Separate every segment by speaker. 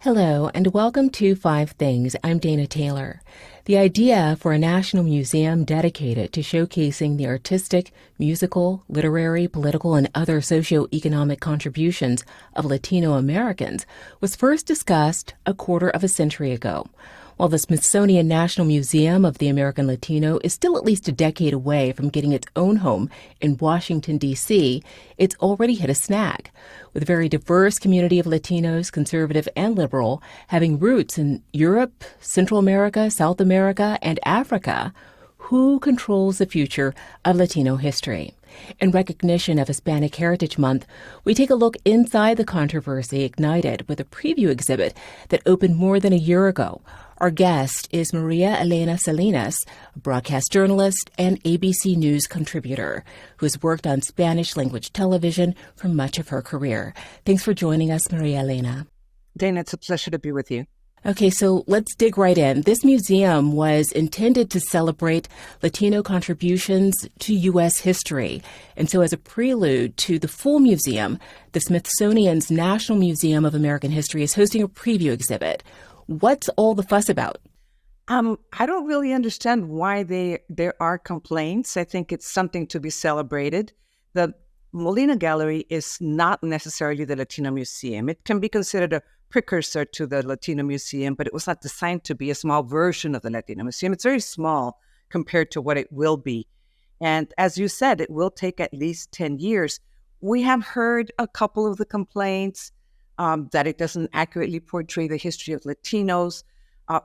Speaker 1: Hello, and welcome to Five Things. I'm Dana Taylor. The idea for a national museum dedicated to showcasing the artistic, musical, literary, political, and other socio-economic contributions of Latino Americans was first discussed a quarter of a century ago. While the Smithsonian National Museum of the American Latino is still at least a decade away from getting its own home in Washington, D.C., it's already hit a snag. With a very diverse community of Latinos, conservative and liberal, having roots in Europe, Central America, South America, and Africa, who controls the future of Latino history? In recognition of Hispanic Heritage Month, we take a look inside the controversy ignited with a preview exhibit that opened more than a year ago. Our guest is Maria Elena Salinas, a broadcast journalist and ABC News contributor who has worked on Spanish-language television for much of her career. Thanks for joining us, Maria Elena.
Speaker 2: Dana, it's a pleasure to be with you.
Speaker 1: Okay, so let's dig right in. This museum was intended to celebrate Latino contributions to U.S. history. And so as a prelude to the full museum, the Smithsonian's National Museum of American History is hosting a preview exhibit. What's all the fuss about?
Speaker 2: I don't really understand why there are complaints. I think it's something to be celebrated. The Molina Gallery is not necessarily the Latino Museum. It can be considered a precursor to the Latino Museum, but it was not designed to be a small version of the Latino Museum. It's very small compared to what it will be. And as you said, it will take at least 10 years. We have heard a couple of the complaints that it doesn't accurately portray the history of Latinos.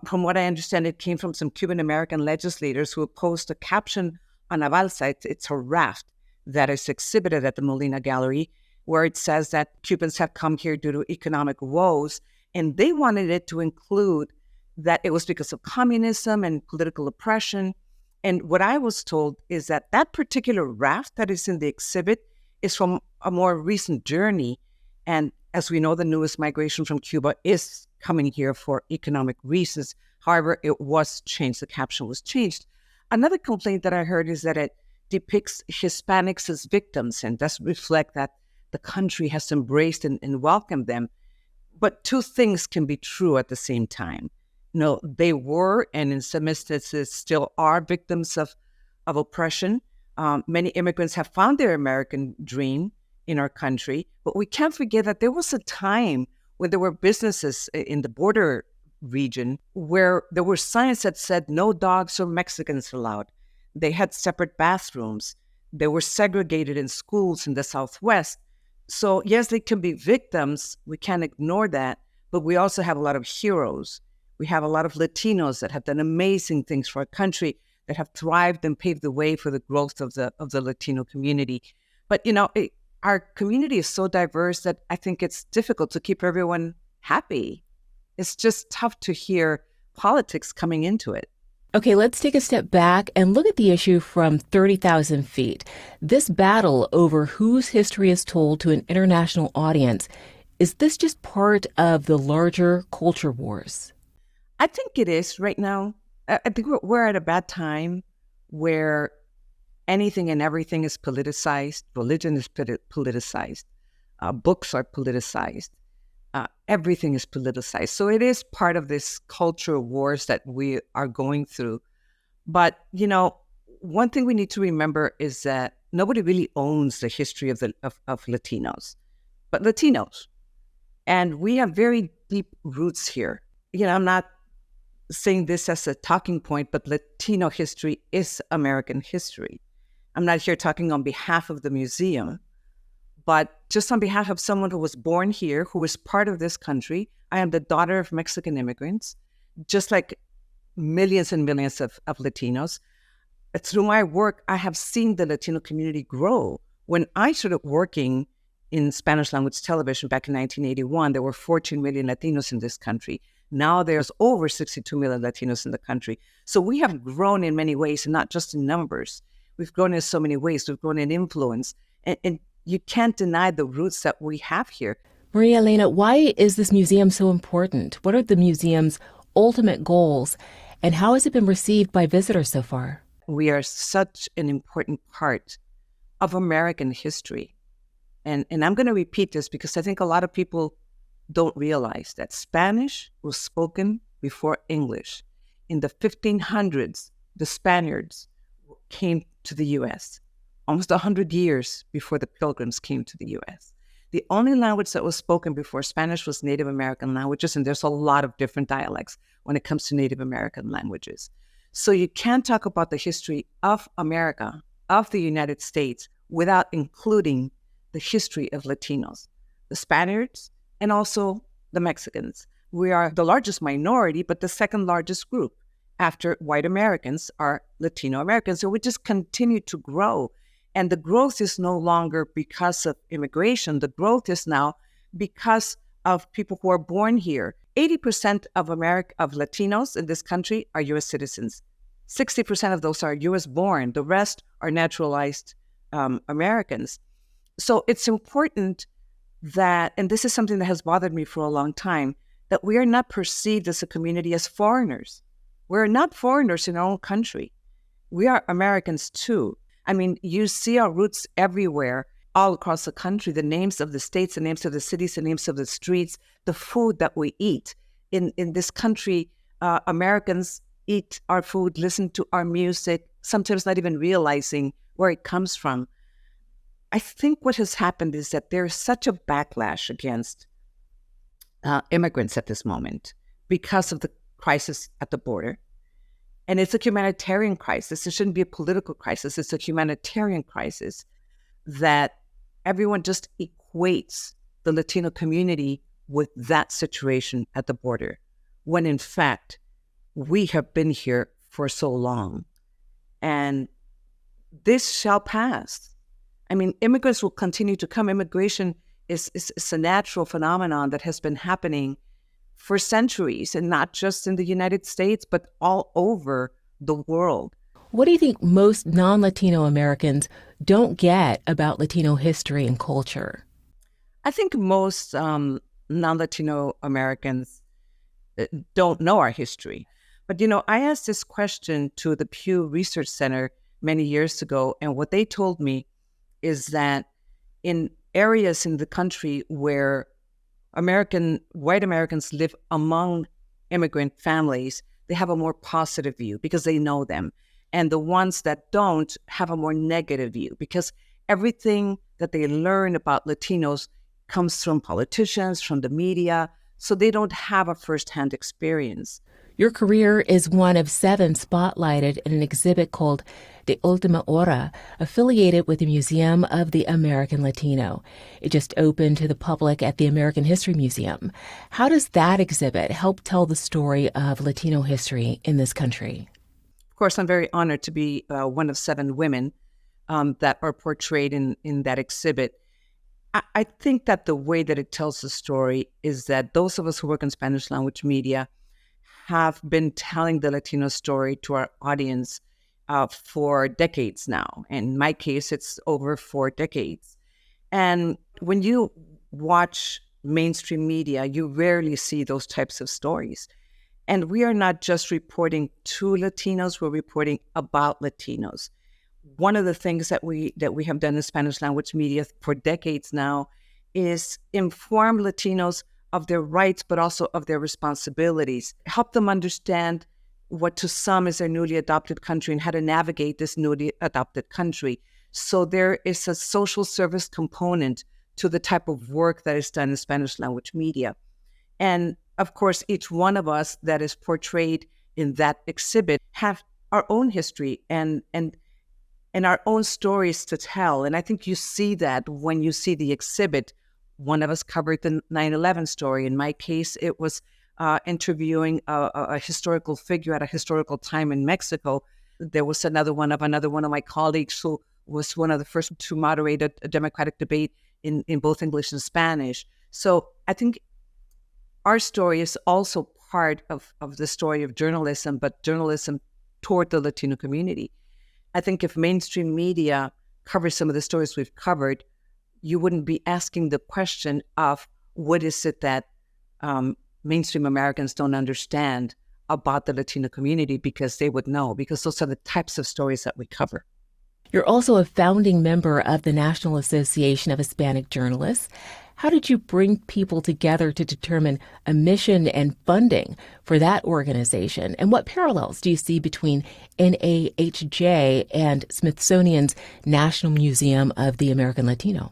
Speaker 2: From what I understand, it came from some Cuban American legislators who opposed a caption on a balsa. It's a raft that is exhibited at the Molina Gallery, where it says that Cubans have come here due to economic woes, and they wanted it to include that it was because of communism and political oppression. And what I was told is that that particular raft that is in the exhibit is from a more recent journey. And as we know, the newest migration from Cuba is coming here for economic reasons. However, it was changed. The caption was changed. Another complaint that I heard is that it depicts Hispanics as victims and does reflect that the country has embraced and welcomed them. But two things can be true at the same time. They were, and in some instances still are, victims of oppression. Many immigrants have found their American dream in our country, but we can't forget that there was a time when there were businesses in the border region where there were signs that said no dogs or Mexicans allowed. They had separate bathrooms. They were segregated in schools in the Southwest. So yes, they can be victims. We can't ignore that. But we also have a lot of heroes. We have a lot of Latinos that have done amazing things for our country, that have thrived and paved the way for the growth of the Latino community. But, our community is so diverse that I think it's difficult to keep everyone happy. It's just tough to hear politics coming into it.
Speaker 1: Okay, let's take a step back and look at the issue from 30,000 feet. This battle over whose history is told to an international audience, is this just part of the larger culture wars?
Speaker 2: I think it is right now. I think we're at a bad time where anything and everything is politicized. Religion is politicized. Books are politicized. Everything is politicized. So it is part of this cultural wars that we are going through. But, one thing we need to remember is that nobody really owns the history of Latinos, but Latinos. And we have very deep roots here. I'm not saying this as a talking point, but Latino history is American history. I'm not here talking on behalf of the museum, but just on behalf of someone who was born here, who was part of this country. I am the daughter of Mexican immigrants, just like millions and millions of Latinos. Through my work, I have seen the Latino community grow. When I started working in Spanish language television back in 1981, there were 14 million Latinos in this country. Now there's over 62 million Latinos in the country. So we have grown in many ways, and not just in numbers. We've grown in so many ways. We've grown in influence. And you can't deny the roots that we have here.
Speaker 1: Maria Elena, why is this museum so important? What are the museum's ultimate goals, and how has it been received by visitors so far?
Speaker 2: We are such an important part of American history. And I'm going to repeat this because I think a lot of people don't realize that Spanish was spoken before English. In the 1500s, the Spaniards came to the U.S., almost 100 years before the Pilgrims came to the U.S. The only language that was spoken before Spanish was Native American languages, and there's a lot of different dialects when it comes to Native American languages. So you can't talk about the history of America, of the United States, without including the history of Latinos, the Spaniards, and also the Mexicans. We are the largest minority, but the second largest group after white Americans are Latino Americans. So we just continue to grow. And the growth is no longer because of immigration. The growth is now because of people who are born here. 80% of Latinos in this country are U.S. citizens. 60% of those are U.S. born. The rest are naturalized Americans. So it's important that, and this is something that has bothered me for a long time, that we are not perceived as a community as foreigners. We're not foreigners in our own country. We are Americans too. I mean, you see our roots everywhere, all across the country, the names of the states, the names of the cities, the names of the streets, the food that we eat. In this country, Americans eat our food, listen to our music, sometimes not even realizing where it comes from. I think what has happened is that there's such a backlash against immigrants at this moment because of the crisis at the border. And it's a humanitarian crisis. It shouldn't be a political crisis. It's a humanitarian crisis that everyone just equates the Latino community with that situation at the border, when in fact, we have been here for so long. And this shall pass. I mean, immigrants will continue to come. Immigration is a natural phenomenon that has been happening for centuries, and not just in the United States, but all over the world.
Speaker 1: What do you think most non-Latino Americans don't get about Latino history and culture?
Speaker 2: I think most non-Latino Americans don't know our history. But, I asked this question to the Pew Research Center many years ago, and what they told me is that in areas in the country where white Americans live among immigrant families, they have a more positive view because they know them. And the ones that don't have a more negative view because everything that they learn about Latinos comes from politicians, from the media, so they don't have a firsthand experience.
Speaker 1: Your career is one of 7 spotlighted in an exhibit called De Ultima Hora, affiliated with the Museum of the American Latino. It just opened to the public at the American History Museum. How does that exhibit help tell the story of Latino history in this country?
Speaker 2: Of course, I'm very honored to be one of 7 women that are portrayed in that exhibit. I think that the way that it tells the story is that those of us who work in Spanish language media have been telling the Latino story to our audience for decades now. In my case, it's over 4 decades. And when you watch mainstream media, you rarely see those types of stories. And we are not just reporting to Latinos, we're reporting about Latinos. One of the things that we have done in Spanish language media for decades now is inform Latinos of their rights, but also of their responsibilities. Help them understand what to some is their newly adopted country and how to navigate this newly adopted country. So there is a social service component to the type of work that is done in Spanish language media. And of course, each one of us that is portrayed in that exhibit have our own history and our own stories to tell. And I think you see that when you see the exhibit. One of us covered the 9/11 story. In my case, it was interviewing a historical figure at a historical time in Mexico. There was another one of my colleagues who was one of the first to moderate a democratic debate in both English and Spanish. So I think our story is also part of the story of journalism, but journalism toward the Latino community. I think if mainstream media covers some of the stories we've covered, you wouldn't be asking the question of what is it that mainstream Americans don't understand about the Latino community, because they would know, because those are the types of stories that we cover.
Speaker 1: You're also a founding member of the National Association of Hispanic Journalists. How did you bring people together to determine a mission and funding for that organization? And what parallels do you see between NAHJ and Smithsonian's National Museum of the American Latino?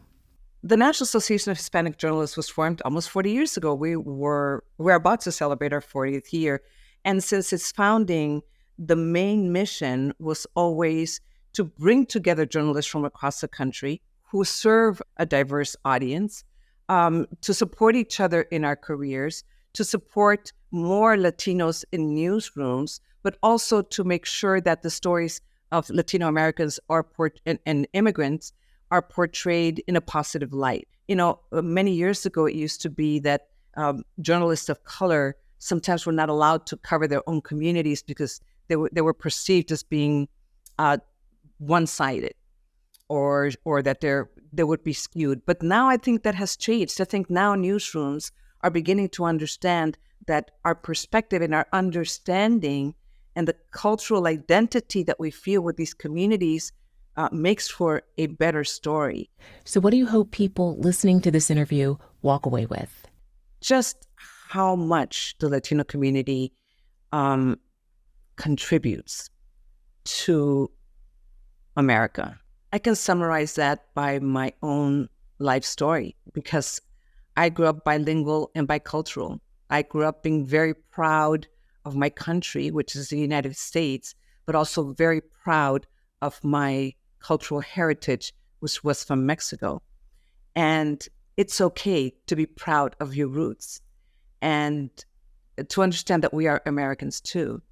Speaker 2: The National Association of Hispanic Journalists was formed almost 40 years ago. We're about to celebrate our 40th year. And since its founding, the main mission was always to bring together journalists from across the country who serve a diverse audience, to support each other in our careers, to support more Latinos in newsrooms, but also to make sure that the stories of Latino Americans and immigrants are portrayed in a positive light. Many years ago, it used to be that journalists of color sometimes were not allowed to cover their own communities because they were perceived as being one-sided, or that they would be skewed. But now I think that has changed. I think now newsrooms are beginning to understand that our perspective and our understanding and the cultural identity that we feel with these communities makes for a better story.
Speaker 1: So what do you hope people listening to this interview walk away with?
Speaker 2: Just how much the Latino community contributes to America. I can summarize that by my own life story, because I grew up bilingual and bicultural. I grew up being very proud of my country, which is the United States, but also very proud of my cultural heritage, which was from Mexico. And it's okay to be proud of your roots and to understand that we are Americans too,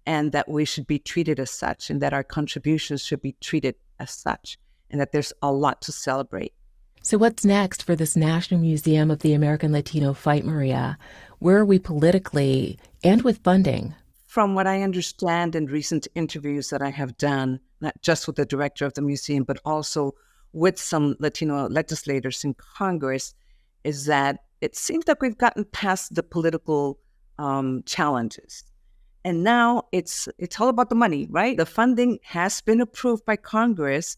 Speaker 2: and that we should be treated as such, and that our contributions should be treated as such, and that there's a lot to celebrate.
Speaker 1: So what's next for this National Museum of the American Latino fight, Maria? Where are we politically and with funding?
Speaker 2: From what I understand in recent interviews that I have done, not just with the director of the museum, but also with some Latino legislators in Congress, is that it seems like we've gotten past the political challenges. And now it's all about the money, right? The funding has been approved by Congress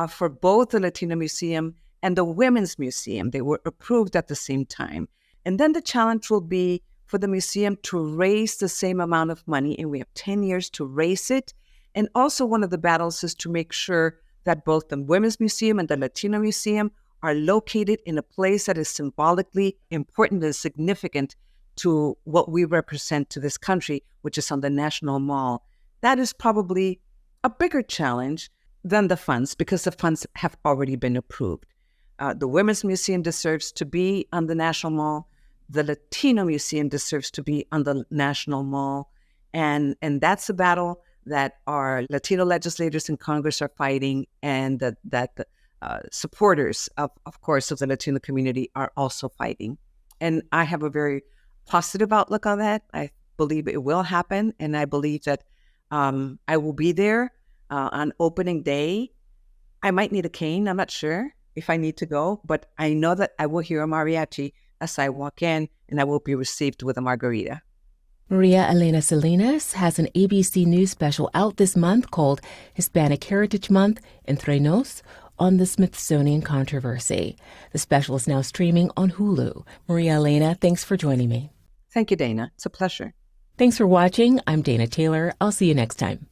Speaker 2: for both the Latino Museum and the Women's Museum. They were approved at the same time. And then the challenge will be for the museum to raise the same amount of money, and we have 10 years to raise it. And also one of the battles is to make sure that both the Women's Museum and the Latino Museum are located in a place that is symbolically important and significant to what we represent to this country, which is on the National Mall. That is probably a bigger challenge than the funds, because the funds have already been approved. The Women's Museum deserves to be on the National Mall. The Latino Museum deserves to be on the National Mall. And that's a battle that our Latino legislators in Congress are fighting, and that the supporters, of course, of the Latino community are also fighting. And I have a very positive outlook on that. I believe it will happen, and I believe that I will be there on opening day. I might need a cane. I'm not sure if I need to go, but I know that I will hear a mariachi as I walk in, and I will be received with a margarita.
Speaker 1: Maria Elena Salinas has an ABC News special out this month called Hispanic Heritage Month, Entre Nos, on the Smithsonian controversy. The special is now streaming on Hulu. Maria Elena, thanks for joining me.
Speaker 2: Thank you, Dana. It's a pleasure.
Speaker 1: Thanks for watching. I'm Dana Taylor. I'll see you next time.